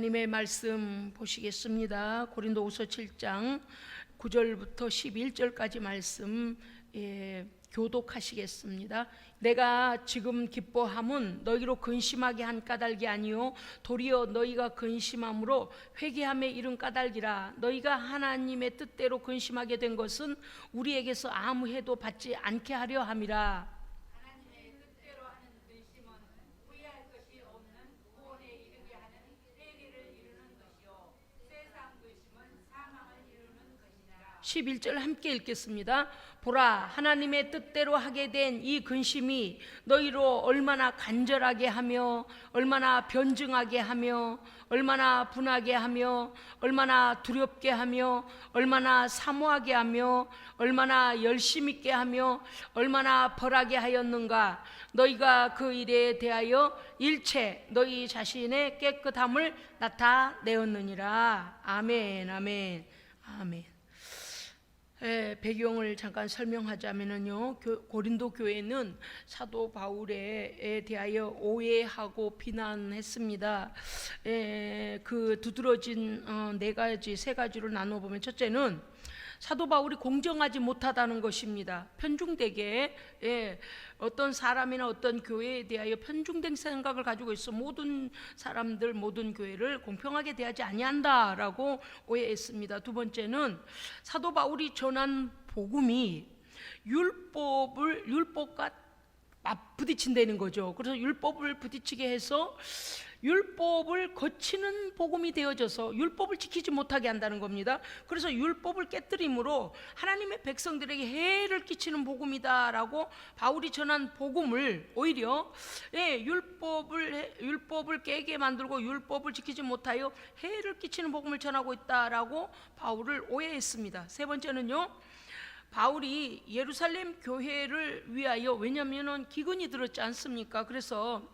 하나님의 말씀 보시겠습니다. 고린도후서 7장 9절부터 11절까지 말씀 교독하시겠습니다. 내가 지금 기뻐함은 너희로 근심하게 한 까닭이 아니요 도리어 너희가 근심함으로 회개함에 이른 까닭이라. 너희가 하나님의 뜻대로 근심하게 된 것은 우리에게서 아무 해도 받지 않게 하려 함이라. 하나님의 뜻대로 하는 근심은 후회할 것이 없는 구원에 이르게 하는 회개를 이루는 것이요 세상 근심은 사망을 이루는 것이니라. 11절 함께 읽겠습니다. 보라, 하나님의 뜻대로 하게 된 이 근심이 너희로 얼마나 간절하게 하며 얼마나 변증하게 하며 얼마나 분하게 하며 얼마나 두렵게 하며 얼마나 사모하게 하며 얼마나 열심 있게 하며 얼마나 벌하게 하였는가. 너희가 그 일에 대하여 일체 너희 자신의 깨끗함을 나타내었느니라. 아멘, 아멘, 아멘. 배경을 잠깐 설명하자면요, 고린도 교회는 사도 바울에 대하여 오해하고 비난했습니다. 그 두드러진 세 가지로 나눠보면, 첫째는 사도 바울이 공정하지 못하다는 것입니다. 편중되게 어떤 사람이나 어떤 교회에 대하여 편중된 생각을 가지고 있어 모든 사람들, 모든 교회를 공평하게 대하지 아니한다라고 오해했습니다. 두 번째는 사도 바울이 전한 복음이 율법과 부딪힌다는 거죠. 그래서 율법을 부딪히게 해서 율법을 거치는 복음이 되어져서 율법을 지키지 못하게 한다는 겁니다. 그래서 율법을 깨뜨림으로 하나님의 백성들에게 해를 끼치는 복음이다라고 바울이 전한 복음을 오히려 율법을 깨게 만들고 율법을 지키지 못하여 해를 끼치는 복음을 전하고 있다라고 바울을 오해했습니다. 세 번째는요, 바울이 예루살렘 교회를 위하여, 왜냐하면 기근이 들었지 않습니까? 그래서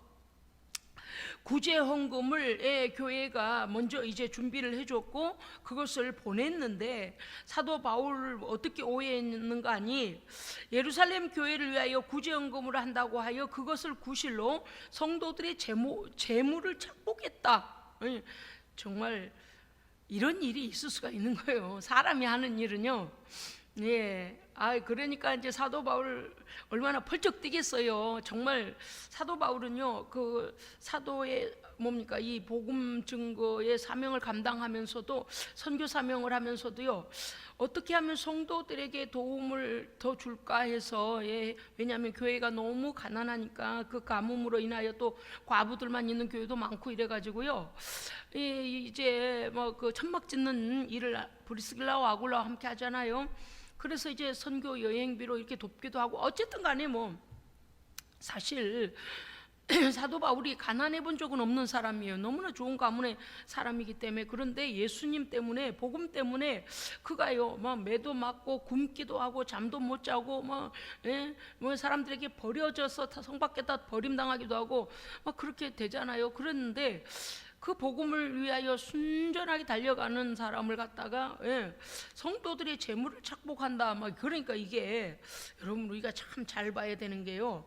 구제 헌금을 교회가 먼저 이제 준비를 해줬고 그것을 보냈는데, 사도 바울을 어떻게 오해했는가 하니, 예루살렘 교회를 위하여 구제 헌금을 한다고 하여 그것을 구실로 성도들의 재물을 착복했다. 정말 이런 일이 있을 수가 있는 거예요. 사람이 하는 일은요. 그러니까 이제 사도 바울 얼마나 펄쩍 뛰겠어요. 정말 사도 바울은요, 그 사도의 이 복음 증거의 사명을 감당하면서도, 선교 사명을 하면서도요, 어떻게 하면 성도들에게 도움을 더 줄까 해서, 왜냐하면 교회가 너무 가난하니까 그 가뭄으로 인하여 또 과부들만 있는 교회도 많고 이래가지고요, 이제 그 천막 짓는 일을 브리스길라와 아굴라와 함께 하잖아요. 그래서 이제 선교 여행비로 이렇게 돕기도 하고, 어쨌든 간에 사실 사도 바울이 가난해 본 적은 없는 사람이에요. 너무나 좋은 가문의 사람이기 때문에. 그런데 예수님 때문에, 복음 때문에 그가요, 매도 맞고 굶기도 하고 잠도 못 자고 사람들에게 버려져서 성 밖에다 버림당하기도 하고 그렇게 되잖아요. 그랬는데 그 복음을 위하여 순전하게 달려가는 사람을 갖다가 성도들의 재물을 착복한다. 그러니까 이게, 여러분, 우리가 참 잘 봐야 되는 게요,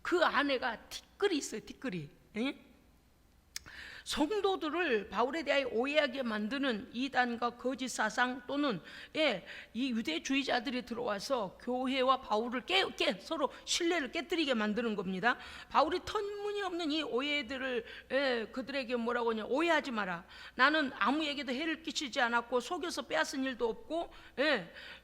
그 안에가 티끌이 있어요. 티끌이. 성도들을 바울에 대하여 오해하게 만드는 이단과 거짓 사상 또는 이 유대주의자들이 들어와서 교회와 바울을 서로 신뢰를 깨뜨리게 만드는 겁니다. 바울이 터무니없는 이 오해들을 그들에게 뭐라고 하냐, 오해하지 마라. 나는 아무에게도 해를 끼치지 않았고 속여서 빼앗은 일도 없고,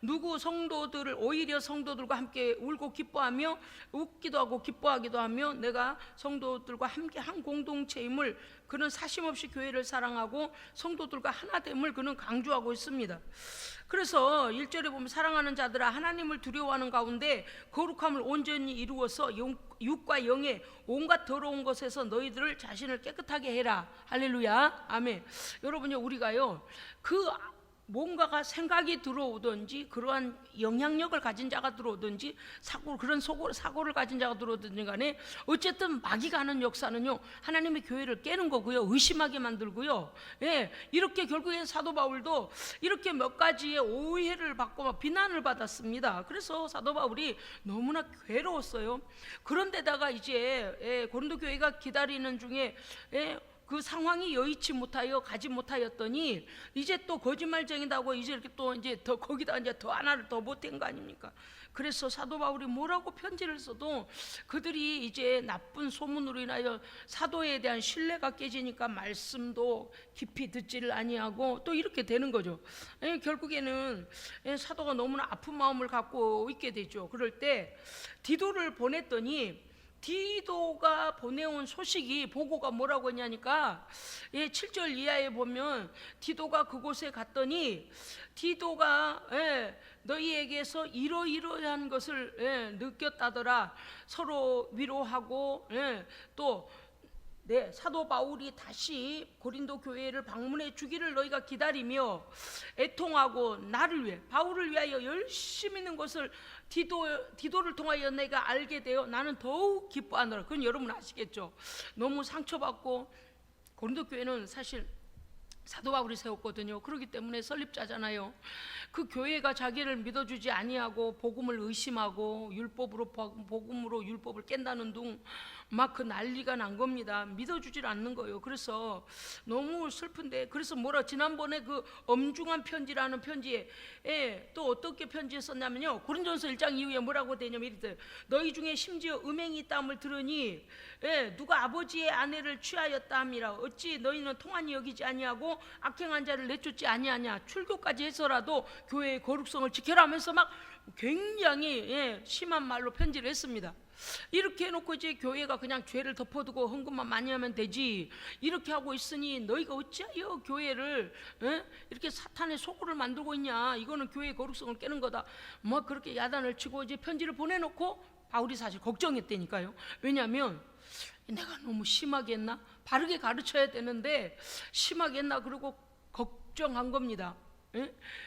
누구 성도들을, 오히려 성도들과 함께 울고 기뻐하며 웃기도 하고 기뻐하기도 하며 내가 성도들과 함께 한 공동체임을, 그는 사심없이 교회를 사랑하고 성도들과 하나됨을 그는 강조하고 있습니다. 그래서 1절에 보면, 사랑하는 자들아, 하나님을 두려워하는 가운데 거룩함을 온전히 이루어서 육과 영의 온갖 더러운 것에서 너희들을 자신을 깨끗하게 해라. 할렐루야, 아멘. 여러분요, 우리가요, 뭔가가 생각이 들어오든지, 그러한 영향력을 가진 자가 들어오든지, 그런 사고를 가진 자가 들어오든지 간에, 어쨌든 마귀가 하는 역사는요, 하나님의 교회를 깨는 거고요, 의심하게 만들고요. 이렇게 결국엔 사도 바울도 이렇게 몇 가지의 오해를 받고 비난을 받았습니다. 그래서 사도 바울이 너무나 괴로웠어요. 그런데다가 이제 고린도 교회가 기다리는 중에 그 상황이 여의치 못하여 가지 못하였더니 이제 또 거짓말쟁이다고 이제 이렇게 또 이제 더 거기다 이제 더 하나를 더 못한 거 아닙니까? 그래서 사도 바울이 뭐라고 편지를 써도 그들이 이제 나쁜 소문으로 인하여 사도에 대한 신뢰가 깨지니까 말씀도 깊이 듣지를 아니하고 또 이렇게 되는 거죠. 결국에는 사도가 너무나 아픈 마음을 갖고 있게 되죠. 그럴 때 디도를 보냈더니 디도가 보내온 소식이 보고가 뭐라고 했냐니까 7절 이하에 보면 디도가 그곳에 갔더니 디도가 너희에게서 이러이러한 것을 느꼈다더라. 서로 위로하고 또 사도 바울이 다시 고린도 교회를 방문해 주기를 너희가 기다리며 애통하고 나를 위해 바울을 위하여 열심히 있는 것을 디도를 통하여 내가 알게 되어 나는 더욱 기뻐하노라. 그건 여러분 아시겠죠? 너무 상처받고 고린도 교회는 사실 사도 바울이 세웠거든요. 그렇기 때문에 설립자잖아요. 그 교회가 자기를 믿어주지 아니하고 복음을 의심하고 복음으로 율법을 깬다는 둥 막 그 난리가 난 겁니다. 믿어주질 않는 거예요. 그래서 너무 슬픈데, 그래서 지난번에 그 엄중한 편지라는 편지에 또 어떻게 편지에 썼냐면요, 고린도전서 1장 이후에 뭐라고 되냐면 이랬어요. 너희 중에 심지어 음행이 있다함을 들으니 누가 아버지의 아내를 취하였다 함이라. 어찌 너희는 통한이 여기지 아니하고 악행한 자를 내쫓지 아니하냐. 출교까지 해서라도 교회의 거룩성을 지켜라 하면서 막 굉장히 심한 말로 편지를 했습니다. 이렇게 해놓고 이제 교회가 그냥 죄를 덮어두고 헌금만 많이 하면 되지, 이렇게 하고 있으니 너희가 어찌하여 교회를 이렇게 사탄의 소굴을 만들고 있냐. 이거는 교회의 거룩성을 깨는 거다. 뭐 그렇게 야단을 치고 이제 편지를 보내놓고 바울이 사실 걱정했다니까요. 왜냐하면 내가 너무 심하게 했나? 바르게 가르쳐야 되는데 심하게 했나? 그러고 걱정한 겁니다.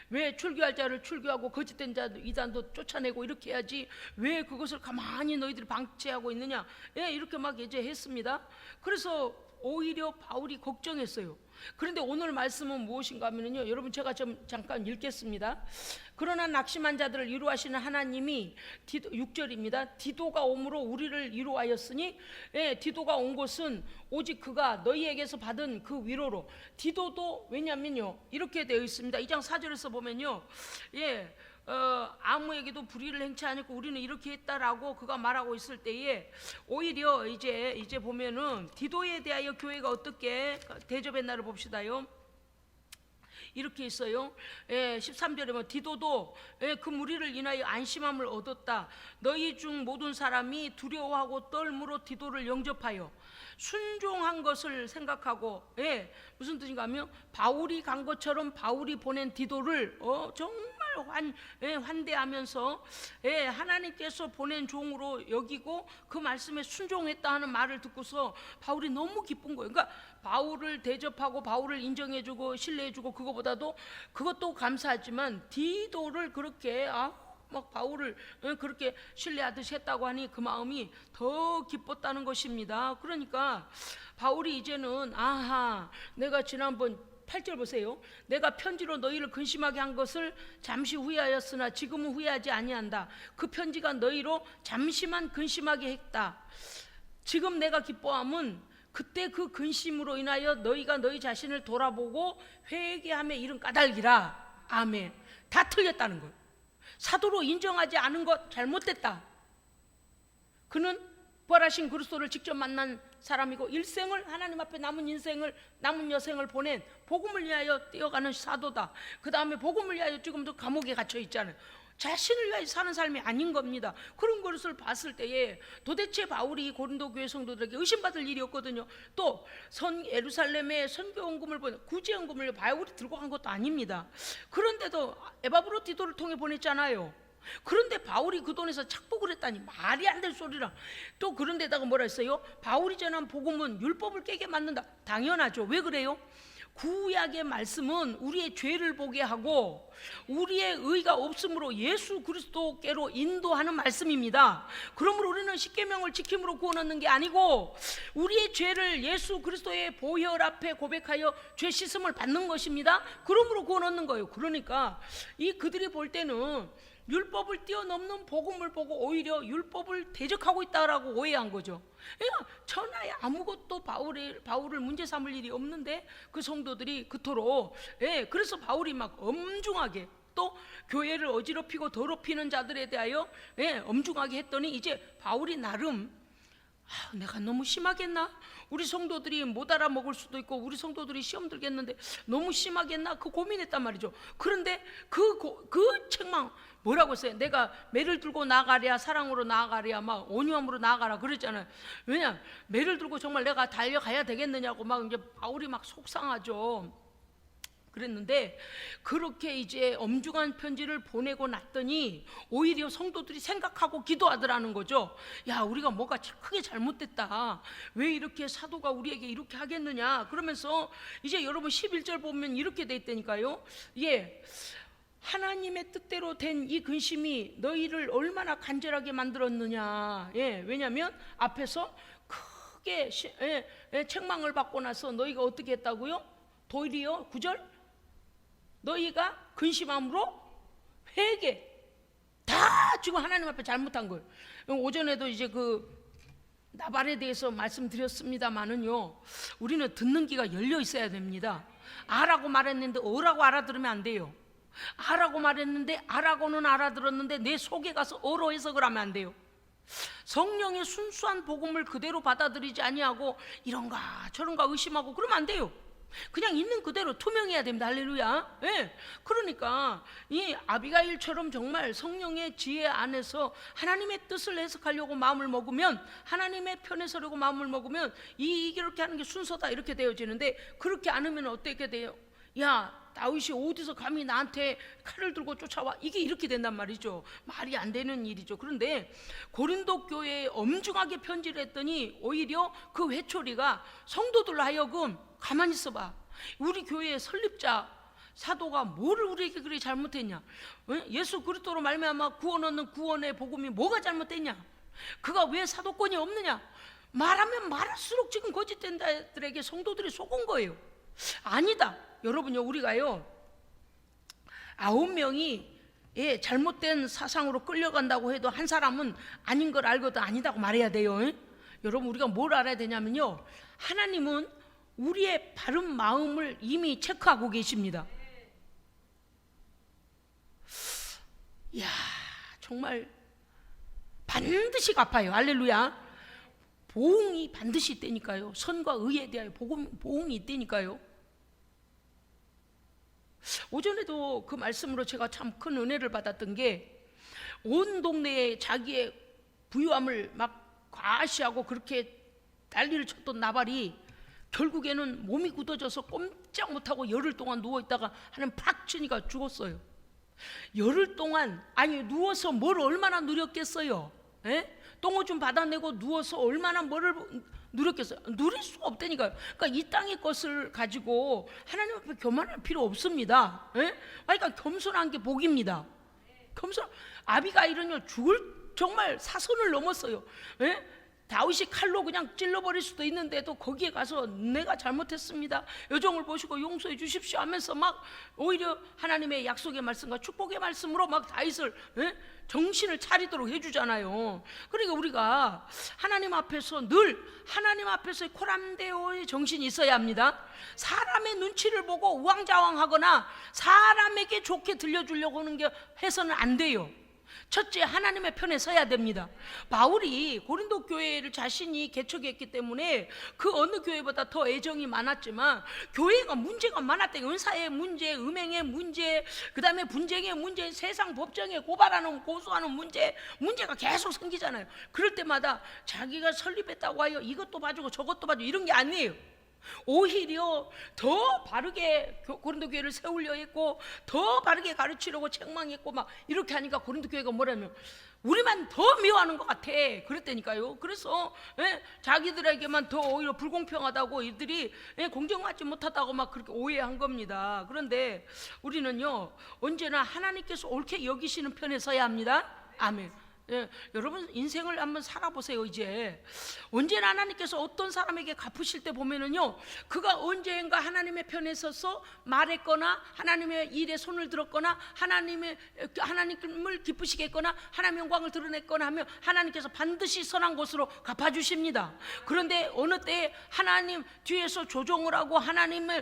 왜 출교할 자를 출교하고 거짓된 자 이단도 쫓아내고 이렇게 해야지 왜 그것을 가만히 너희들이 방치하고 있느냐, 이렇게 막 이제 했습니다. 그래서 오히려 바울이 걱정했어요. 그런데 오늘 말씀은 무엇인가 하면요, 여러분 제가 좀 잠깐 읽겠습니다. 그러나 낙심한 자들을 위로하시는 하나님이 6절입니다. 디도가 오므로 우리를 위로하였으니, 디도가 온 것은 오직 그가 너희에게서 받은 그 위로로. 디도도 왜냐면요 이렇게 되어 있습니다. 2장 4절에서 보면요, 아무에게도 불의를 행치 않고 우리는 이렇게 했다라고 그가 말하고 있을 때에 오히려 이제 보면은 디도에 대하여 교회가 어떻게 대접했나를 봅시다요. 이렇게 있어요. 13절에 보면 디도도 그 무리를 인하여 안심함을 얻었다. 너희 중 모든 사람이 두려워하고 떨므로 디도를 영접하여 순종한 것을 생각하고, 무슨 뜻인가 하면 바울이 간 것처럼 바울이 보낸 디도를 정말 환대하면서 하나님께서 보낸 종으로 여기고 그 말씀에 순종했다 하는 말을 듣고서 바울이 너무 기쁜 거예요. 그러니까 바울을 대접하고 바울을 인정해주고 신뢰해주고 그것도 감사하지만 디도를 그렇게 막 바울을 그렇게 신뢰하듯이 했다고 하니 그 마음이 더 기뻤다는 것입니다. 그러니까 바울이 이제는 내가 지난번 8절 보세요. 내가 편지로 너희를 근심하게 한 것을 잠시 후회하였으나 지금은 후회하지 아니한다. 그 편지가 너희로 잠시만 근심하게 했다. 지금 내가 기뻐함은 그때 그 근심으로 인하여 너희가 너희 자신을 돌아보고 회개함에 이른 까닭이라. 아멘. 다 틀렸다는 거예요. 사도로 인정하지 않은 것 잘못됐다. 그는 부활하신 그리스도를 직접 만난 사람이고 일생을 하나님 앞에 남은 여생을 보낸 복음을 위하여 뛰어가는 사도다. 그 다음에 복음을 위하여 지금도 감옥에 갇혀 있잖아요. 자신을 위하여 사는 삶이 아닌 겁니다. 그런 것을 봤을 때에 도대체 바울이 고린도 교회 성도들에게 의심받을 일이 없거든요. 또 예루살렘에 선교원금을 구제원금을 바울이 들고 간 것도 아닙니다. 그런데도 에바브로디도를 통해 보냈잖아요. 그런데 바울이 그 돈에서 착복을 했다니 말이 안 될 소리라. 또 그런데다가 뭐라 했어요? 바울이 전한 복음은 율법을 깨게 만든다. 당연하죠. 왜 그래요? 구약의 말씀은 우리의 죄를 보게 하고 우리의 의가 없으므로 예수 그리스도께로 인도하는 말씀입니다. 그러므로 우리는 십계명을 지킴으로 구원 얻는 게 아니고 우리의 죄를 예수 그리스도의 보혈 앞에 고백하여 죄 씻음을 받는 것입니다. 그러므로 구원 얻는 거예요. 그러니까 그들이 볼 때는 율법을 뛰어넘는 복음을 보고 오히려 율법을 대적하고 있다라고 오해한 거죠. 그러니까 천하에 아무것도 바울을 문제 삼을 일이 없는데 그 성도들이 그토록, 그래서 바울이 막 엄중하게 또 교회를 어지럽히고 더럽히는 자들에 대하여 엄중하게 했더니 이제 바울이 나름 내가 너무 심하겠나? 우리 성도들이 못 알아먹을 수도 있고 우리 성도들이 시험 들겠는데 너무 심하겠나? 그 고민했단 말이죠. 그런데 그 책망 뭐라고 했어요? 내가 매를 들고 나아가랴, 사랑으로 나아가랴, 막 온유함으로 나아가라 그랬잖아요. 왜냐? 매를 들고 정말 내가 달려가야 되겠느냐고 막 이제 바울이 막 속상하죠. 그랬는데 그렇게 이제 엄중한 편지를 보내고 났더니 오히려 성도들이 생각하고 기도하더라는 거죠. 야, 우리가 뭐가 크게 잘못됐다. 왜 이렇게 사도가 우리에게 이렇게 하겠느냐. 그러면서 이제 여러분 11절 보면 이렇게 돼 있다니까요. 하나님의 뜻대로 된 이 근심이 너희를 얼마나 간절하게 만들었느냐. 왜냐하면 앞에서 크게 책망을 받고 나서 너희가 어떻게 했다고요? 도리어 9절 너희가 근심함으로 회개 다 지금 하나님 앞에 잘못한 거예요. 오전에도 이제 그 나발에 대해서 말씀드렸습니다만은요, 우리는 듣는 귀가 열려 있어야 됩니다. 아라고 말했는데 어라고 알아들으면 안 돼요. 아라고 말했는데 아라고는 알아들었는데 내 속에 가서 어로 해석을 하면 안 돼요. 성령의 순수한 복음을 그대로 받아들이지 아니하고 이런가 저런가 의심하고 그러면 안 돼요. 그냥 있는 그대로 투명해야 됩니다. 할렐루야. 그러니까 이 아비가일처럼 정말 성령의 지혜 안에서 하나님의 뜻을 해석하려고 마음을 먹으면, 하나님의 편에 서려고 마음을 먹으면 이렇게 하는 게 순서다 이렇게 되어지는데, 그렇게 않으면 어떻게 돼요? 야, 다윗이 어디서 감히 나한테 칼을 들고 쫓아와? 이게 이렇게 된단 말이죠. 말이 안 되는 일이죠. 그런데 고린도 교회에 엄중하게 편지를 했더니 오히려 그 회초리가 성도들로 하여금 가만히 있어봐. 우리 교회의 설립자 사도가 뭐를 우리에게 그렇게 잘못했냐? 예수 그리스도로 말미암아 구원 얻는 구원의 복음이 뭐가 잘못됐냐? 그가 왜 사도권이 없느냐? 말하면 말할수록 지금 거짓된 자들에게 성도들이 속은 거예요. 아니다. 여러분요, 우리가요 9명이 잘못된 사상으로 끌려간다고 해도 한 사람은 아닌 걸 알거든 아니다고 말해야 돼요. 여러분, 우리가 뭘 알아야 되냐면요, 하나님은 우리의 바른 마음을 이미 체크하고 계십니다. 이야, 정말 반드시 갚아요. 할렐루야. 보응이 반드시 있다니까요. 선과 의에 대하여 보응이 있다니까요. 오전에도 그 말씀으로 제가 참 큰 은혜를 받았던 게, 온 동네에 자기의 부유함을 막 과시하고 그렇게 난리를 쳤던 나발이 결국에는 몸이 굳어져서 꼼짝 못하고 열흘 동안 누워있다가 하나님 팍 치니까 죽었어요. 열흘 동안, 아니 누워서 뭘 얼마나 누렸겠어요? 똥오줌 받아내고 누워서 얼마나 뭐를 누렸겠어요? 누릴 수가 없다니까요. 그러니까 이 땅의 것을 가지고 하나님 앞에 교만할 필요 없습니다. 그러니까 겸손한 게 복입니다. 아비가일은요 정말 사선을 넘었어요. 다윗이 칼로 그냥 찔러버릴 수도 있는데도 거기에 가서 내가 잘못했습니다, 여종을 보시고 용서해 주십시오 하면서 막 오히려 하나님의 약속의 말씀과 축복의 말씀으로 막 다윗을 정신을 차리도록 해주잖아요. 그러니까 우리가 하나님 앞에서 늘 하나님 앞에서의 코람데오의 정신이 있어야 합니다. 사람의 눈치를 보고 우왕좌왕하거나 사람에게 좋게 들려주려고 하는 게 해서는 안 돼요. 첫째, 하나님의 편에 서야 됩니다. 바울이 고린도 교회를 자신이 개척했기 때문에 그 어느 교회보다 더 애정이 많았지만 교회가 문제가 많았대. 은사의 문제, 음행의 문제, 그 다음에 분쟁의 문제, 세상 법정에 고소하는 문제가 계속 생기잖아요. 그럴 때마다 자기가 설립했다고 하여 이것도 봐주고 저것도 봐주고 이런 게 아니에요. 오히려 더 바르게 고린도 교회를 세우려 했고, 더 바르게 가르치려고 책망했고 막 이렇게 하니까 고린도 교회가 뭐라면 우리만 더 미워하는 것 같아 그랬다니까요. 그래서 자기들에게만 더 오히려 불공평하다고, 이들이 공정하지 못하다고 막 그렇게 오해한 겁니다. 그런데 우리는요 언제나 하나님께서 옳게 여기시는 편에 서야 합니다. 아멘. 예, 여러분 인생을 한번 살아보세요. 이제 언제나 하나님께서 어떤 사람에게 갚으실 때 보면은요, 그가 언젠가 하나님의 편에 서서 말했거나 하나님의 일에 손을 들었거나 하나님을 기쁘시게 했거나 하나님의 영광을 드러냈거나 하면 하나님께서 반드시 선한 것으로 갚아주십니다. 그런데 어느 때에 하나님 뒤에서 조종을 하고 하나님을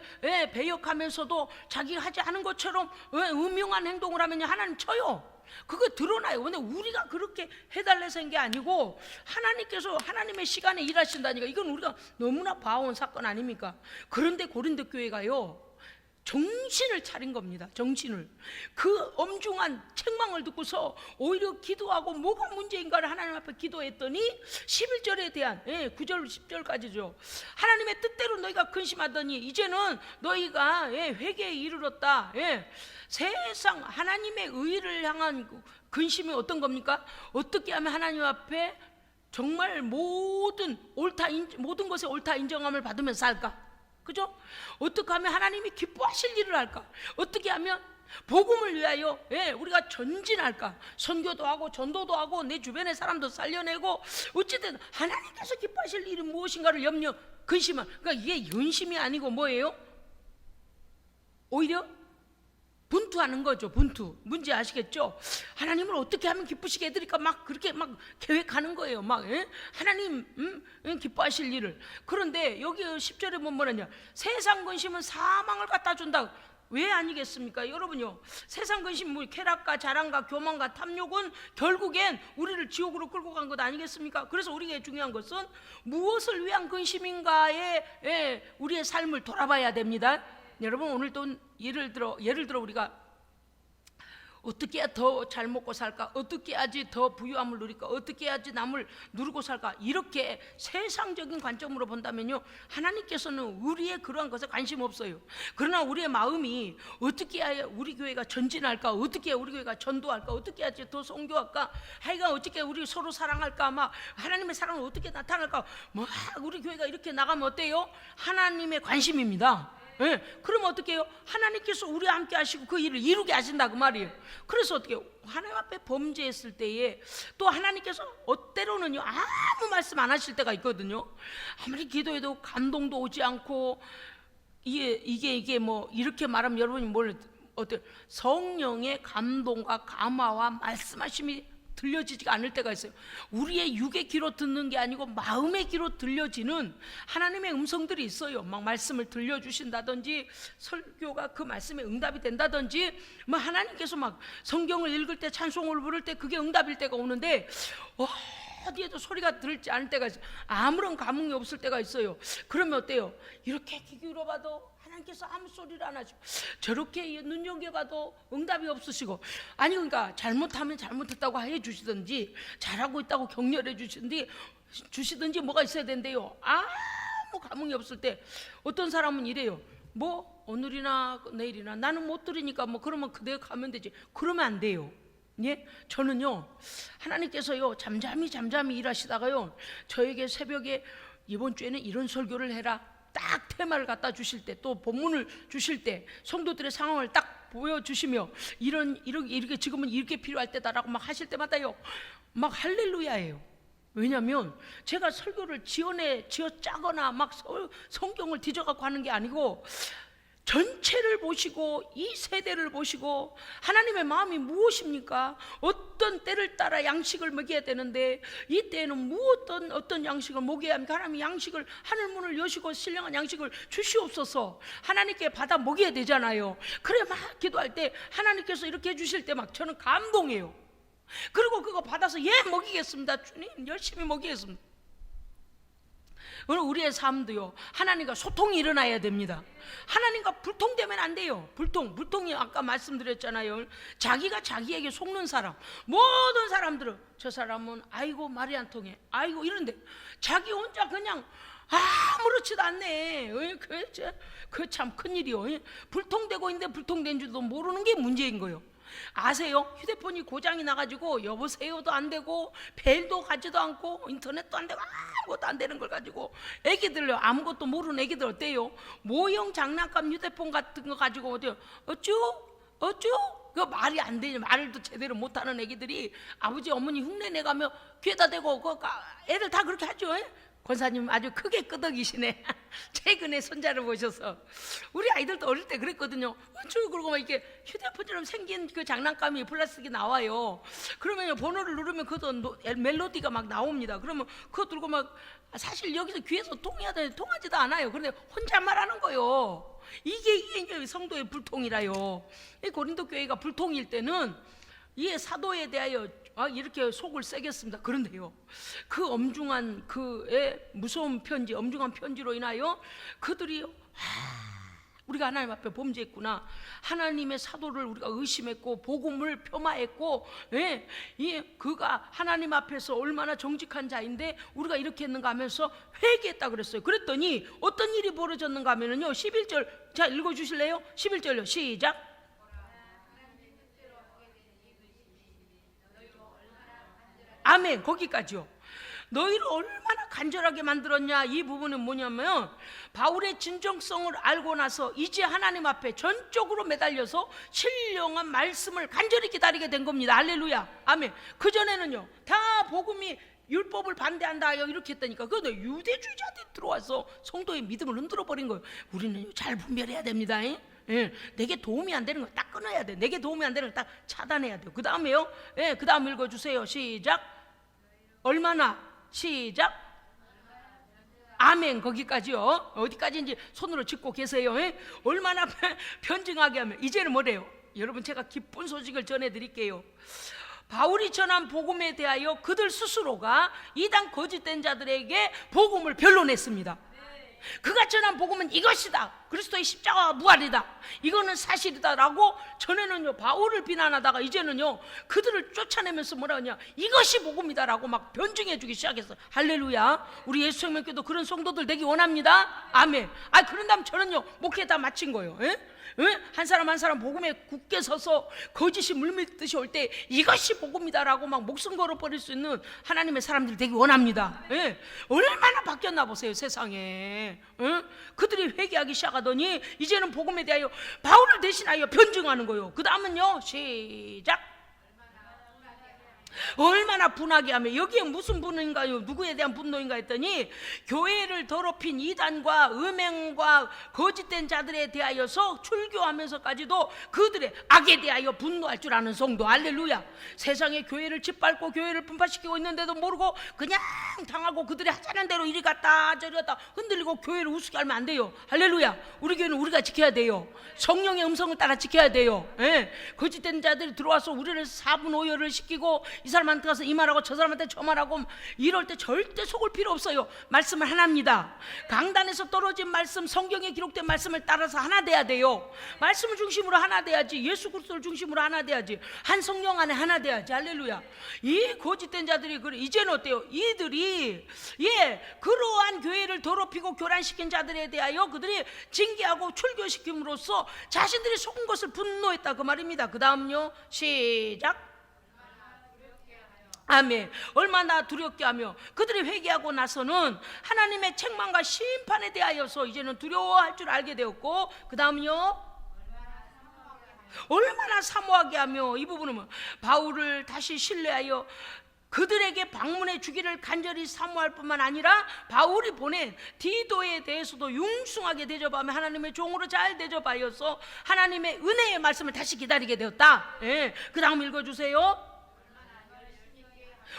배역하면서도 자기가 하지 않은 것처럼 음흉한 행동을 하면 하나님 쳐요. 그거 드러나요. 근데 우리가 그렇게 해달래서 한 게 아니고 하나님께서 하나님의 시간에 일하신다니까. 이건 우리가 너무나 봐온 사건 아닙니까? 그런데 고린도 교회가요, 정신을 차린 겁니다. 정신을. 그 엄중한 책망을 듣고서 오히려 기도하고 뭐가 문제인가를 하나님 앞에 기도했더니 11절에 대한 9절 10절까지죠. 하나님의 뜻대로 너희가 근심하더니 이제는 너희가 회개에 이르렀다. 세상 하나님의 의를 향한 근심이 어떤 겁니까? 어떻게 하면 하나님 앞에 정말 모든 것에 옳다 인정함을 받으며 살까? 그죠? 어떻게 하면 하나님이 기뻐하실 일을 할까? 어떻게 하면 복음을 위하여 우리가 전진할까? 선교도 하고 전도도 하고 내 주변의 사람도 살려내고 어쨌든 하나님께서 기뻐하실 일이 무엇인가를 염려 근심한, 그러니까 이게 연심이 아니고 뭐예요? 오히려 분투하는 거죠. 분투. 문제 아시겠죠? 하나님을 어떻게 하면 기쁘시게 해드릴까 막 그렇게 막 계획하는 거예요. 막 하나님 기뻐하실 일을. 그런데 여기 10절에 보면 뭐냐, 세상 근심은 사망을 갖다 준다. 왜 아니겠습니까? 여러분요, 세상 근심, 뭐 쾌락과 자랑과 교만과 탐욕은 결국엔 우리를 지옥으로 끌고 간 것 아니겠습니까? 그래서 우리에게 중요한 것은 무엇을 위한 근심인가에 우리의 삶을 돌아봐야 됩니다. 여러분, 오늘 또 예를 들어 우리가 어떻게 해야 더 잘 먹고 살까? 어떻게 해야지 더 부유함을 누릴까? 어떻게 해야지 남을 누리고 살까? 이렇게 세상적인 관점으로 본다면요, 하나님께서는 우리의 그러한 것에 관심 없어요. 그러나 우리의 마음이 어떻게 해야 우리 교회가 전진할까? 어떻게 해야 우리 교회가 전도할까? 어떻게 해야지 더 선교할까? 하여간 어떻게 해야 우리 서로 사랑할까? 막 하나님의 사랑을 어떻게 나타날까? 막 우리 교회가 이렇게 나가면 어때요? 하나님의 관심입니다. 그러면 어떻게 해요? 하나님께서 우리와 함께 하시고 그 일을 이루게 하신다 그 말이에요. 그래서 어떻게 해요? 하나님 앞에 범죄했을 때에 또 하나님께서 때로는요 아무 말씀 안 하실 때가 있거든요. 아무리 기도해도 감동도 오지 않고 이게 뭐 이렇게 말하면 여러분이 성령의 감동과 감화와 말씀하심이 들려지지가 않을 때가 있어요. 우리의 육의 귀로 듣는 게 아니고 마음의 귀로 들려지는 하나님의 음성들이 있어요. 막 말씀을 들려주신다든지 설교가 그 말씀에 응답이 된다든지, 뭐 하나님께서 막 성경을 읽을 때 찬송을 부를 때 그게 응답일 때가 오는데 어디에도 소리가 들지 않을 때가 있어요. 아무런 감흥이 없을 때가 있어요. 그러면 어때요? 이렇게 귀 기울여봐도 하나님께서 아무 소리를 안 하시고, 저렇게 눈여겨봐도 응답이 없으시고, 아니 그러니까 잘못하면 잘못했다고 해주시든지 잘하고 있다고 격려해 주시든지 뭐가 있어야 된대요. 아무 감흥이 없을 때 어떤 사람은 이래요. 뭐 오늘이나 내일이나 나는 못 들으니까 뭐 그러면 그대로 가면 되지. 그러면 안 돼요. 예? 저는요 하나님께서요 잠잠히 일하시다가요 저에게 새벽에 이번 주에는 이런 설교를 해라 딱 테마를 갖다 주실 때, 또 본문을 주실 때, 성도들의 상황을 딱 보여주시며 이렇게 지금은 이렇게 필요할 때다라고 막 하실 때마다요 막 할렐루야예요. 왜냐하면 제가 설교를 지어 짜거나 막 성경을 뒤져갖고 하는 게 아니고 전체를 보시고 이 세대를 보시고 하나님의 마음이 무엇입니까? 어떤 때를 따라 양식을 먹여야 되는데 이 때에는 어떤 양식을 먹여야 합니까? 하나님이 양식을 하늘문을 여시고 신령한 양식을 주시옵소서. 하나님께 받아 먹여야 되잖아요. 그래 막 기도할 때 하나님께서 이렇게 해주실 때 막 저는 감동해요. 그리고 그거 받아서 먹이겠습니다. 주님 열심히 먹이겠습니다. 오늘 우리의 삶도요 하나님과 소통이 일어나야 됩니다. 하나님과 불통되면 안 돼요. 불통이 아까 말씀드렸잖아요. 자기가 자기에게 속는 사람, 모든 사람들은 저 사람은 아이고 말이 안 통해, 아이고 이런데 자기 혼자 그냥 아무렇지도 않네. 그 참 큰일이요. 불통되고 있는데 불통된 줄도 모르는 게 문제인 거예요. 아세요? 휴대폰이 고장이 나가지고 여보세요도 안 되고 벨도 가지도 않고 인터넷도 안 되고 아무것도 안 되는 걸 가지고 애기들요 아무것도 모르는 애기들 어때요? 모형 장난감 휴대폰 같은 거 가지고 어때요? 어쭈 그 말이 안 되냐, 말도 제대로 못하는 애기들이 아버지 어머니 흉내 내가며 귀에다 대고 애들 다 그렇게 하죠. 권사님 아주 크게 끄덕이시네. 최근에 손자를 보셔서 우리 아이들도 어릴 때 그랬거든요. 그러고 막 이렇게 휴대폰처럼 생긴 그 장난감이 플라스틱이 나와요. 그러면 번호를 누르면 그것도 멜로디가 막 나옵니다. 그러면 그거 들고 막 사실 여기서 귀에서 통해야 되는데 통하지도 않아요. 그런데 혼잣말 하는 거요. 이게 성도의 불통이라요. 이 고린도 교회가 불통일 때는 이 사도에 대하여 이렇게 속을 새겼습니다. 그런데요, 그 엄중한 그의 무서운 편지, 엄중한 편지로 인하여 그들이 우리가 하나님 앞에 범죄했구나, 하나님의 사도를 우리가 의심했고 복음을 폄하했고, 그가 하나님 앞에서 얼마나 정직한 자인데 우리가 이렇게 했는가 하면서 회개했다 그랬어요. 그랬더니 어떤 일이 벌어졌는가 하면요, 11절 자 읽어주실래요? 11절요, 시작. 아멘. 거기까지요. 너희를 얼마나 간절하게 만들었냐. 이 부분은 뭐냐면 바울의 진정성을 알고 나서 이제 하나님 앞에 전적으로 매달려서 신령한 말씀을 간절히 기다리게 된 겁니다. 할렐루야. 아멘. 그전에는요 다 복음이 율법을 반대한다 이렇게 했다니까. 그런데 유대주의자들이 들어와서 성도의 믿음을 흔들어 버린 거예요. 우리는 잘 분별해야 됩니다. 내게 도움이 안 되는 거 딱 끊어야 돼. 내게 도움이 안 되는 거 딱 차단해야 돼요. 그 다음에요, 그 다음 읽어주세요. 시작. 얼마나, 시작. 아멘. 거기까지요. 어디까지인지 손으로 짚고 계세요. 얼마나 변증하게 하면. 이제는 뭐래요? 여러분, 제가 기쁜 소식을 전해드릴게요. 바울이 전한 복음에 대하여 그들 스스로가 이단 거짓된 자들에게 복음을 변론했습니다. 그가 전한 복음은 이것이다, 그리스도의 십자가와 부활이다, 이거는 사실이다 라고 전에는요 바울을 비난하다가 이제는요 그들을 쫓아내면서 뭐라 하냐, 이것이 복음이다 라고 막 변증해 주기 시작했어. 할렐루야. 우리 예수생명교도 그런 성도들 되기 원합니다. 아멘. 그런다면 저는요 목회 다 마친 거예요. 한 사람 한 사람 복음에 굳게 서서 거짓이 물밀듯이 올 때 이것이 복음이다라고 막 목숨 걸어버릴 수 있는 하나님의 사람들이 되기 원합니다. 얼마나 바뀌었나 보세요 세상에. 그들이 회개하기 시작하더니 이제는 복음에 대하여 바울을 대신하여 변증하는 거예요. 그 다음은요, 시작. 얼마나 분하게 하며. 여기에 무슨 분인가요? 누구에 대한 분노인가 했더니 교회를 더럽힌 이단과 음행과 거짓된 자들에 대하여서 출교하면서까지도 그들의 악에 대하여 분노할 줄 아는 성도. 할렐루야. 세상에 교회를 짓밟고 교회를 분파시키고 있는데도 모르고 그냥 당하고 그들이 하자는 대로 이리 갔다 저리 갔다 흔들리고 교회를 우습게 하면 안 돼요. 할렐루야. 우리 교회는 우리가 지켜야 돼요. 성령의 음성을 따라 지켜야 돼요. 거짓된 자들이 들어와서 우리를 사분오열을 시키고 이 사람한테 가서 이 말하고 저 사람한테 저 말하고 이럴 때 절대 속을 필요 없어요. 말씀을 하나입니다. 강단에서 떨어진 말씀, 성경에 기록된 말씀을 따라서 하나 돼야 돼요. 말씀을 중심으로 하나 돼야지. 예수 그리스도를 중심으로 하나 돼야지. 한 성령 안에 하나 돼야지. 할렐루야. 이 거짓된 자들이 그래. 이제는 어때요? 이들이 그러한 교회를 더럽히고 교란시킨 자들에 대하여 그들이 징계하고 출교시킴으로써 자신들이 속은 것을 분노했다 그 말입니다. 그 다음요, 시작. 아멘. 얼마나 두렵게 하며. 그들이 회개하고 나서는 하나님의 책망과 심판에 대하여서 이제는 두려워할 줄 알게 되었고, 그 다음은요, 얼마나 사모하게 하며. 이 부분은 뭐, 바울을 다시 신뢰하여 그들에게 방문해 주기를 간절히 사모할 뿐만 아니라 바울이 보낸 디도에 대해서도 융숭하게 대접하며 하나님의 종으로 잘 대접하여서 하나님의 은혜의 말씀을 다시 기다리게 되었다. 그 다음 읽어주세요.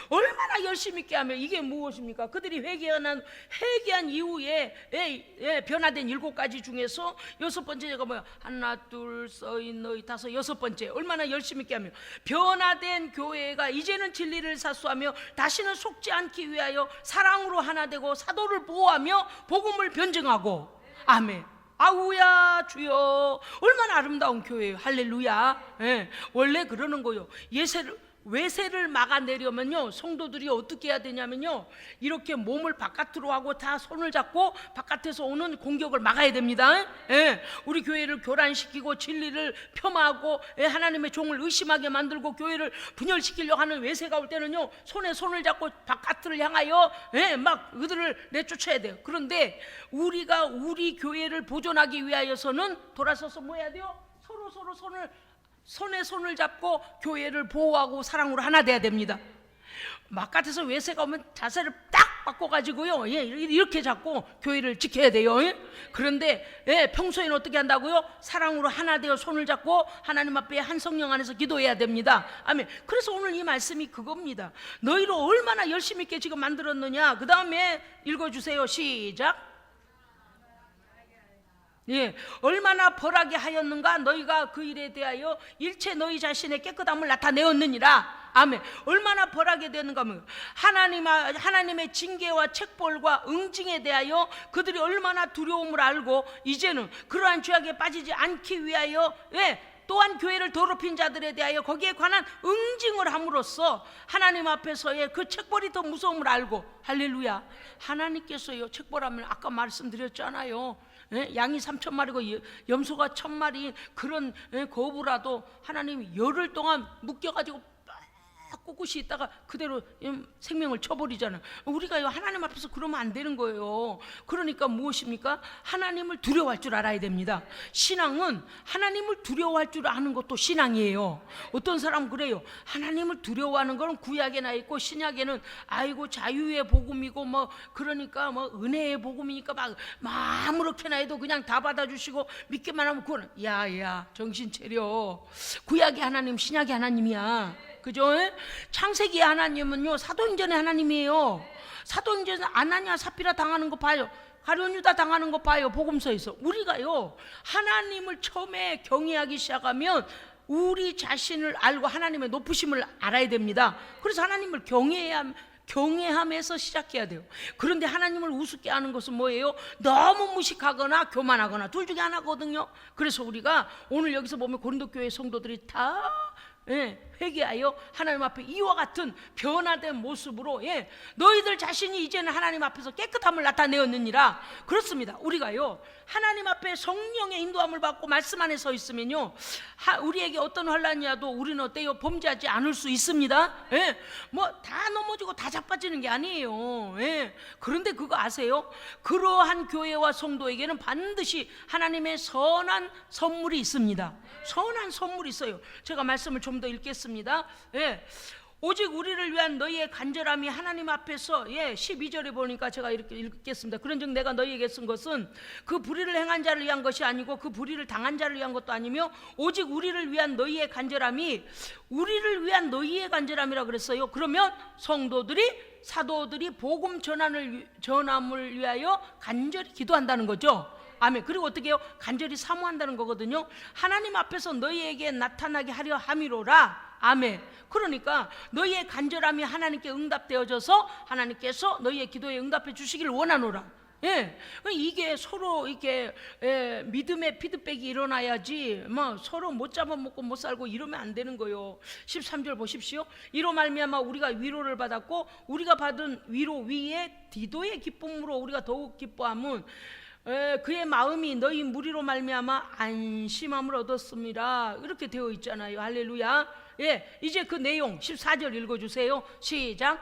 얼마나 열심히 있게 하며. 이게 무엇입니까? 그들이 회개한 이후에 변화된 7가지 중에서 6번째가 뭐야? 하나 둘 서인 너희 다섯, 6번째. 얼마나 열심히 있게 하며 변화된 교회가 이제는 진리를 사수하며 다시는 속지 않기 위하여 사랑으로 하나 되고 사도를 보호하며 복음을 변증하고. 아멘. 아우야 주여. 얼마나 아름다운 교회예요. 할렐루야. 원래 그러는 거요. 외세를 막아내려면요 성도들이 어떻게 해야 되냐면요 이렇게 몸을 바깥으로 하고 다 손을 잡고 바깥에서 오는 공격을 막아야 됩니다. 우리 교회를 교란시키고 진리를 폄하하고 하나님의 종을 의심하게 만들고 교회를 분열시키려고 하는 외세가 올 때는요 손에 손을 잡고 바깥을 향하여 막 그들을 내쫓아야 돼요. 그런데 우리가 우리 교회를 보존하기 위하여서는 돌아서서 뭐 해야 돼요? 서로 손을 손에 손을 잡고 교회를 보호하고 사랑으로 하나 돼야 됩니다. 바깥에서 외세가 오면 자세를 딱 바꿔가지고요, 예, 이렇게 잡고 교회를 지켜야 돼요. 예? 그런데 예, 평소에는 어떻게 한다고요? 사랑으로 하나 되어 손을 잡고 하나님 앞에 한 성령 안에서 기도해야 됩니다. 아멘. 그래서 오늘 이 말씀이 그겁니다. 너희로 얼마나 열심히 있게 지금 만들었느냐. 그 다음에 읽어주세요. 시작. 예, 얼마나 벌하게 하였는가. 너희가 그 일에 대하여 일체 너희 자신의 깨끗함을 나타내었느니라. 아멘. 얼마나 벌하게 되는가 하면 하나님의 징계와 책벌과 응징에 대하여 그들이 얼마나 두려움을 알고 이제는 그러한 죄악에 빠지지 않기 위하여, 예, 또한 교회를 더럽힌 자들에 대하여 거기에 관한 응징을 함으로써 하나님 앞에서의 그 책벌이 더 무서움을 알고, 할렐루야. 하나님께서요, 책벌하면 아까 말씀드렸잖아요. 예? 양이 3,000마리고 염소가 1,000마리 그런, 예, 거부라도 하나님이 열흘 동안 묶여가지고 꿋꿋이 있다가 그대로 생명을 쳐버리잖아요. 우리가요, 하나님 앞에서 그러면 안 되는 거예요. 그러니까 무엇입니까? 하나님을 두려워할 줄 알아야 됩니다. 신앙은 하나님을 두려워할 줄 아는 것도 신앙이에요. 어떤 사람은 그래요. 하나님을 두려워하는 거는 구약에나 있고 신약에는 아이고 자유의 복음이고 뭐 그러니까 뭐 은혜의 복음이니까 막 아무렇게나 해도 그냥 다 받아주시고 믿기만 하면 그거는 야야 정신 차려. 구약의 하나님, 신약의 하나님이야. 그죠? 창세기의 하나님은요, 사도행전의 하나님이에요. 사도행전에서 아나니아 사피라 당하는 거 봐요. 가룟 유다 당하는 거 봐요. 복음서에서. 우리가요, 하나님을 처음에 경외하기 시작하면 우리 자신을 알고 하나님의 높으심을 알아야 됩니다. 그래서 하나님을 경외함에서 시작해야 돼요. 그런데 하나님을 우습게 하는 것은 뭐예요? 너무 무식하거나 교만하거나 둘 중에 하나거든요. 그래서 우리가 오늘 여기서 보면 고린도 교회 성도들이 다, 예, 회개하여 하나님 앞에 이와 같은 변화된 모습으로, 예, 너희들 자신이 이제는 하나님 앞에서 깨끗함을 나타내었느니라. 그렇습니다. 우리가요, 하나님 앞에 성령의 인도함을 받고 말씀 안에 서 있으면요, 우리에게 어떤 환난이 와도 우리는 어때요? 범죄하지 않을 수 있습니다. 예, 뭐 다 넘어지고 다 자빠지는 게 아니에요. 예, 그런데 그거 아세요? 그러한 교회와 성도에게는 반드시 하나님의 선한 선물이 있습니다. 선한 선물이 있어요. 제가 말씀을 좀 더 읽겠습니다. 예, 오직 우리를 위한 너희의 간절함이 하나님 앞에서, 예, 12절에 보니까 제가 이렇게 읽겠습니다. 그런즉 내가 너희에게 쓴 것은 그 불의를 행한 자를 위한 것이 아니고 그 불의를 당한 자를 위한 것도 아니며 오직 우리를 위한 너희의 간절함이, 우리를 위한 너희의 간절함이라 그랬어요. 그러면 성도들이, 사도들이 복음 전함을 위하여 간절히 기도한다는 거죠. 아멘. 그리고 어떻게 해요? 간절히 사모한다는 거거든요. 하나님 앞에서 너희에게 나타나게 하려 함이로라. 아멘. 그러니까 너희의 간절함이 하나님께 응답되어져서 하나님께서 너희의 기도에 응답해 주시기를 원하노라. 예, 이게 서로 이렇게, 예, 믿음의 피드백이 일어나야지 뭐 서로 못 잡아먹고 못 살고 이러면 안 되는 거예요. 13절 보십시오. 이로 말미암아 우리가 위로를 받았고 우리가 받은 위로 위에 디도의 기쁨으로 우리가 더욱 기뻐함은 그의 마음이 너희 무리로 말미암아 안심함을 얻었습니다. 이렇게 되어 있잖아요. 할렐루야. 예, 이제 그 내용 14절 읽어주세요. 시작.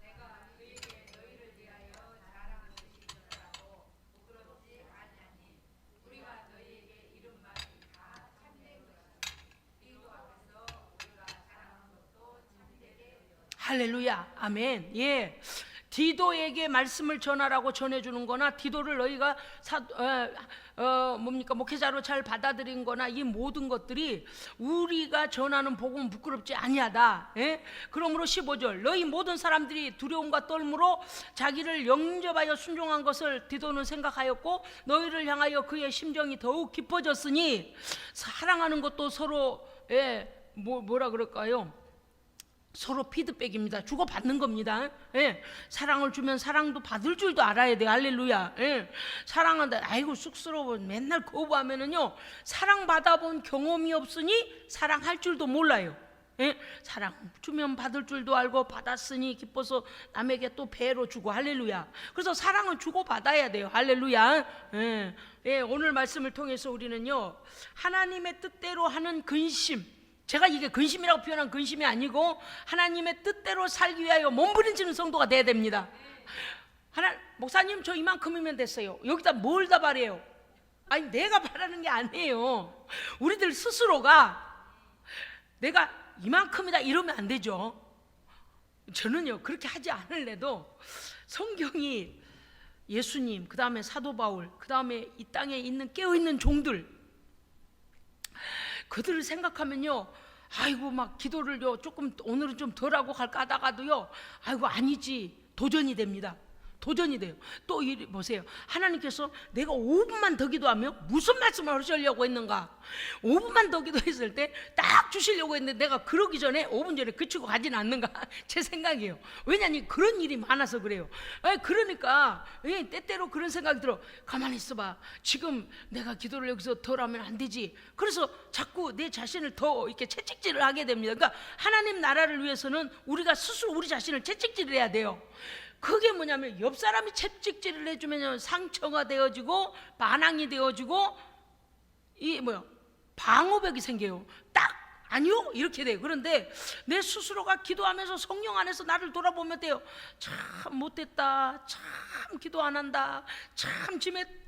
내가 그에게 너희를 위하여 자랑하는 것이 있더라도 부끄럽지 아니하니 우리가 너희에게 이른 말이 다 참된 것이니 그리스도 앞에서 우리가 자랑하는 것도 참되게 되었다. 할렐루야. 아멘. 예, 디도에게 말씀을 전하라고 전해주는 거나 디도를 너희가 목회자로 잘 받아들인 거나 이 모든 것들이 우리가 전하는 복음은 부끄럽지 아니하다. 예? 그러므로 15절 너희 모든 사람들이 두려움과 떨므로 자기를 영접하여 순종한 것을 디도는 생각하였고 너희를 향하여 그의 심정이 더욱 깊어졌으니 사랑하는 것도 서로, 예, 뭐라 그럴까요? 서로 피드백입니다. 주고받는 겁니다. 예, 사랑을 주면 사랑도 받을 줄도 알아야 돼요. 할렐루야. 예, 사랑한다. 아이고 쑥스러워. 맨날 거부하면은요, 사랑 받아본 경험이 없으니 사랑할 줄도 몰라요. 예, 사랑 주면 받을 줄도 알고 받았으니 기뻐서 남에게 또 배로 주고. 할렐루야. 그래서 사랑은 주고받아야 돼요. 할렐루야. 예, 예, 오늘 말씀을 통해서 우리는요, 하나님의 뜻대로 하는 근심, 제가 이게 근심이라고 표현한 근심이 아니고 하나님의 뜻대로 살기 위하여 몸부림치는 성도가 돼야 됩니다. 목사님 저 이만큼이면 됐어요. 여기다 뭘 다 바래요? 아니 내가 바라는 게 아니에요. 우리들 스스로가 내가 이만큼이다 이러면 안 되죠. 저는요 그렇게 하지 않을래도 성경이 예수님, 그 다음에 사도 바울, 그 다음에 이 땅에 있는 깨어있는 종들, 그들을 생각하면요, 아이고 막 기도를요 조금 오늘은 좀 덜하고 갈까 하다가도요, 아이고 아니지, 도전이 됩니다. 도전이 돼요. 또 보세요. 하나님께서 내가 5분만 더 기도하면 무슨 말씀을 하시려고 했는가, 5분만 더 기도했을 때 딱 주시려고 했는데 내가 그러기 전에 5분 전에 그치고 가진 않는가 제 생각이에요. 왜냐하면 그런 일이 많아서 그래요. 그러니까 때때로 그런 생각이 들어. 가만히 있어봐, 지금 내가 기도를 여기서 덜 하면 안 되지. 그래서 자꾸 내 자신을 더 이렇게 채찍질을 하게 됩니다. 그러니까 하나님 나라를 위해서는 우리가 스스로 우리 자신을 채찍질을 해야 돼요. 그게 뭐냐면 옆 사람이 채찍질을 해주면 상처가 되어지고 반항이 되어지고 방어벽이 생겨요. 딱 아니요 이렇게 돼요. 그런데 내 스스로가 기도하면서 성령 안에서 나를 돌아보면 돼요. 참 못됐다, 참 기도 안 한다, 참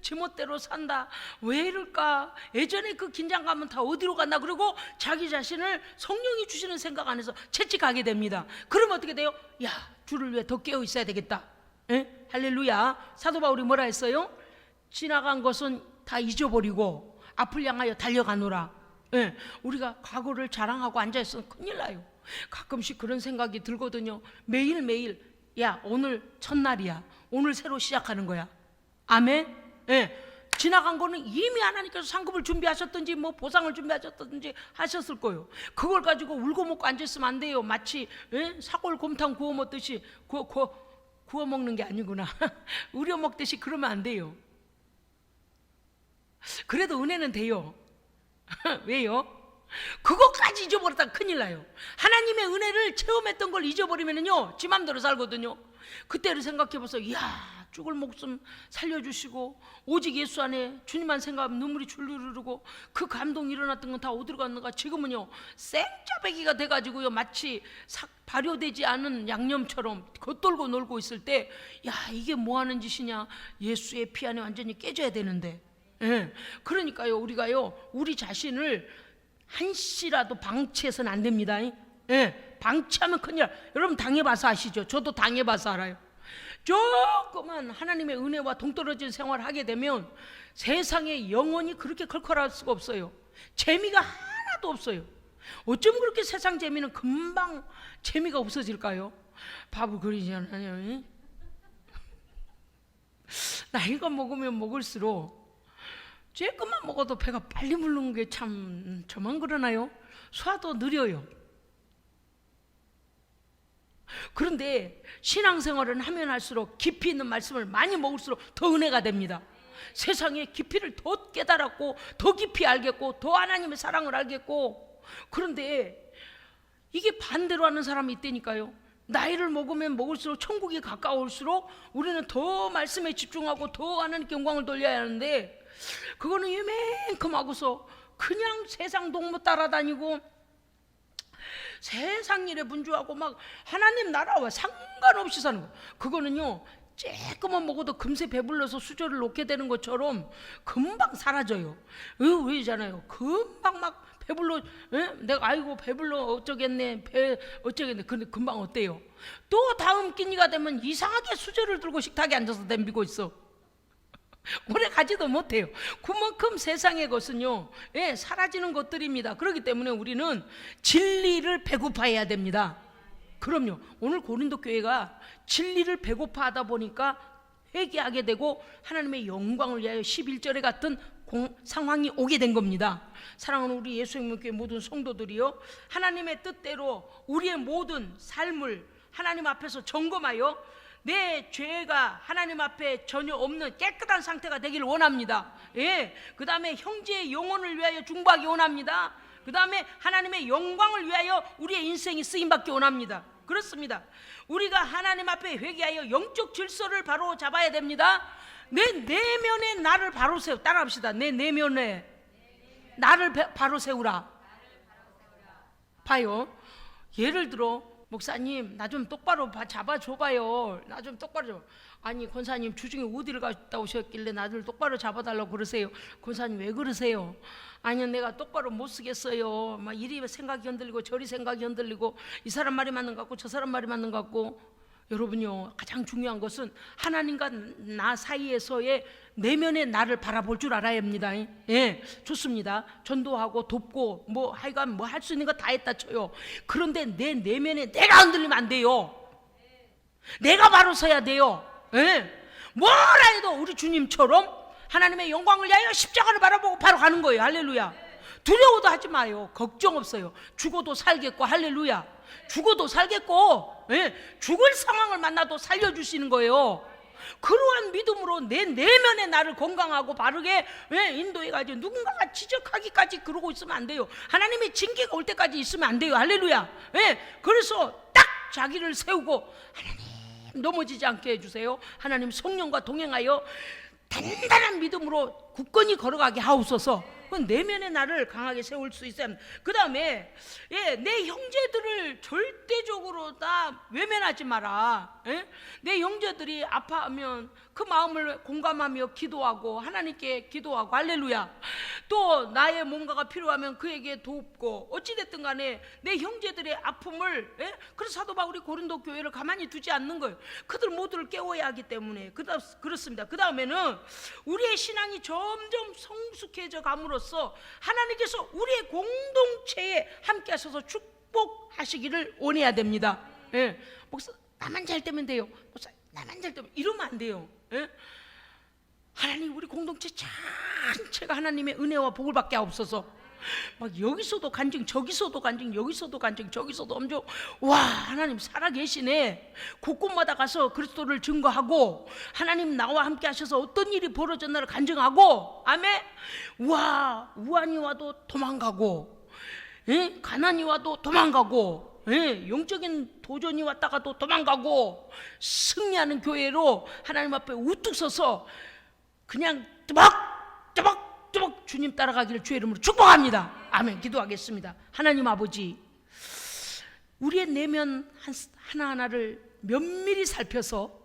지멋대로 산다, 왜 이럴까, 예전에 그 긴장감은 다 어디로 갔나. 그리고 자기 자신을 성령이 주시는 생각 안에서 채찍하게 됩니다. 그러면 어떻게 돼요? 야, 주를 위해 더 깨어 있어야 되겠다. 할렐루야. 사도 바울이 뭐라 했어요? 지나간 것은 다 잊어버리고 앞을 향하여 달려가노라. 우리가 과거를 자랑하고 앉아있으면 큰일 나요. 가끔씩 그런 생각이 들거든요. 매일매일 야, 오늘 첫날이야, 오늘 새로 시작하는 거야. 아멘. 지나간 거는 이미 하나님께서 상급을 준비하셨든지 뭐 보상을 준비하셨든지 하셨을 거예요. 그걸 가지고 울고 먹고 앉아있으면 안 돼요. 마치 사골곰탕 구워 먹듯이 구워 먹는 게 아니구나. 우려 먹듯이 그러면 안 돼요. 그래도 은혜는 돼요. 왜요? 그것까지 잊어버렸다 큰일 나요. 하나님의 은혜를 체험했던 걸 잊어버리면요 지 맘대로 살거든요. 그때를 생각해보세요. 이야, 죽을 목숨 살려주시고 오직 예수 안에 주님만 생각하면 눈물이 줄줄 흐르고 그 감동이 일어났던 건 다 어디로 갔는가. 지금은요 생짜배기가 돼가지고요 마치 발효되지 않은 양념처럼 겉돌고 놀고 있을 때, 야, 이게 뭐하는 짓이냐, 예수의 피 안에 완전히 깨져야 되는데. 그러니까요 우리가요 우리 자신을 한시라도 방치해서는 안 됩니다. 방치하면 큰일. 여러분 당해봐서 아시죠? 저도 당해봐서 알아요. 조금만 하나님의 은혜와 동떨어진 생활을 하게 되면 세상에 영혼이 그렇게 컬컬할 수가 없어요. 재미가 하나도 없어요. 어쩜 그렇게 세상 재미는 금방 재미가 없어질까요? 바보 그러지 않아요? 나이가 먹으면 먹을수록 조금만 먹어도 배가 빨리 부르는 게 참 저만 그러나요? 소화도 느려요. 그런데 신앙생활은 하면 할수록 깊이 있는 말씀을 많이 먹을수록 더 은혜가 됩니다. 세상의 깊이를 더 깨달았고 더 깊이 알겠고 더 하나님의 사랑을 알겠고. 그런데 이게 반대로 하는 사람이 있다니까요. 나이를 먹으면 먹을수록 천국이 가까울수록 우리는 더 말씀에 집중하고 더 하나님께 영광을 돌려야 하는데, 그거는 이만큼하고서 그냥 세상 동무 따라다니고 세상 일에 분주하고 막 하나님 나라와 상관없이 사는 거. 그거는요 조금만 먹어도 금세 배불러서 수저를 놓게 되는 것처럼 금방 사라져요. 왜잖아요. 금방 막 배불러, 내가 아이고 배불러 어쩌겠네, 배 어쩌겠네. 근데 금방 어때요? 또 다음 끼니가 되면 이상하게 수저를 들고 식탁에 앉아서 덤비고 있어. 오래 가지도 못해요. 그만큼 세상의 것은요 사라지는 것들입니다. 그렇기 때문에 우리는 진리를 배고파해야 됩니다. 그럼요. 오늘 고린도 교회가 진리를 배고파하다 보니까 회개하게 되고 하나님의 영광을 위하여 11절에 같은 상황이 오게 된 겁니다. 사랑하는 우리 예수님교회 모든 성도들이요, 하나님의 뜻대로 우리의 모든 삶을 하나님 앞에서 점검하여 내 죄가 하나님 앞에 전혀 없는 깨끗한 상태가 되기를 원합니다. 그 다음에 형제의 영혼을 위하여 중보하기 원합니다. 그 다음에 하나님의 영광을 위하여 우리의 인생이 쓰임받기 원합니다. 그렇습니다. 우리가 하나님 앞에 회개하여 영적 질서를 바로 잡아야 됩니다. 내 내면에 나를 바로 세우. 따라합시다. 내 내면에 나를 바로 세우라. 봐요. 예를 들어 목사님 나 좀 똑바로 잡아줘봐요. 나 좀 똑바로 줘. 아니 권사님 주중에 어디를 갔다 오셨길래 나를 똑바로 잡아달라고 그러세요. 권사님 왜 그러세요? 아니 내가 똑바로 못 쓰겠어요. 막 이리 생각이 흔들리고 저리 생각이 흔들리고 이 사람 말이 맞는 것 같고 저 사람 말이 맞는 것 같고. 여러분요, 가장 중요한 것은 하나님과 나 사이에서의 내면의 나를 바라볼 줄 알아야 합니다. 예, 좋습니다. 전도하고 돕고 뭐 하여간 뭐 할 수 있는 거 다 했다 쳐요. 그런데 내 내면에 내가 흔들리면 안 돼요. 내가 바로 서야 돼요. 예, 뭐라 해도 우리 주님처럼 하나님의 영광을 위하여 십자가를 바라보고 바로 가는 거예요. 할렐루야. 두려워도 하지 마요. 걱정 없어요. 죽어도 살겠고. 할렐루야. 죽어도 살겠고, 예, 죽을 상황을 만나도 살려주시는 거예요. 그러한 믿음으로 내 내면의 나를 건강하고 바르게 인도해가지고 누군가가 지적하기까지 그러고 있으면 안 돼요. 하나님의 징계가 올 때까지 있으면 안 돼요. 할렐루야. 그래서 딱 자기를 세우고 하나님 넘어지지 않게 해주세요. 하나님 성령과 동행하여 단단한 믿음으로 굳건히 걸어가게 하옵소서. 내면의 나를 강하게 세울 수 있어야 합니다. 그 다음에 내 형제들을 절대적으로 다 외면하지 마라. 내 형제들이 아파하면 그 마음을 공감하며 기도하고 하나님께 기도하고. 할렐루야. 또 나의 뭔가가 필요하면 그에게 돕고. 어찌됐든 간에 내 형제들의 아픔을 그래서 사도 바울이 고린도 교회를 가만히 두지 않는 거예요. 그들 모두를 깨워야 하기 때문에. 그렇습니다. 그 다음에는 우리의 신앙이 점점 성숙해져 감으로써 하나님께서 우리의 공동체에 함께 하셔서 축복하시기를 원해야 됩니다. 목사 나만 잘 되면 돼요. 목사 나만 잘 되면 이러면 안 돼요. 하나님 우리 공동체 전체가 하나님의 은혜와 복을 받게 하옵소서. 막 여기서도 간증 저기서도 간증 여기서도 간증 저기서도 엄청 와 하나님 살아계시네. 곳곳마다 가서 그리스도를 증거하고 하나님 나와 함께 하셔서 어떤 일이 벌어졌나를 간증하고. 아멘. 와 우환이 와도 도망가고 가난이 와도 도망가고 영적인 도전이 왔다가도 도망가고 승리하는 교회로 하나님 앞에 우뚝 서서 그냥 뜨벅뜨벅 주님 따라가기를 주의 이름으로 축복합니다. 아멘. 기도하겠습니다. 하나님 아버지, 우리의 내면 하나하나를 면밀히 살펴서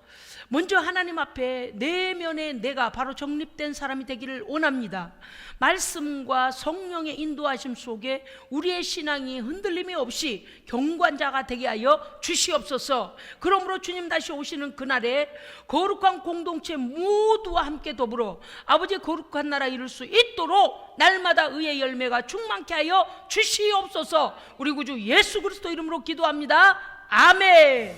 먼저 하나님 앞에 내면에 내가 바로 정립된 사람이 되기를 원합니다. 말씀과 성령의 인도하심 속에 우리의 신앙이 흔들림이 없이 경관자가 되게 하여 주시옵소서. 그러므로 주님 다시 오시는 그날에 거룩한 공동체 모두와 함께 더불어 아버지의 거룩한 나라 이룰 수 있도록 날마다 의의 열매가 충만케 하여 주시옵소서. 우리 구주 예수 그리스도 이름으로 기도합니다. 아멘.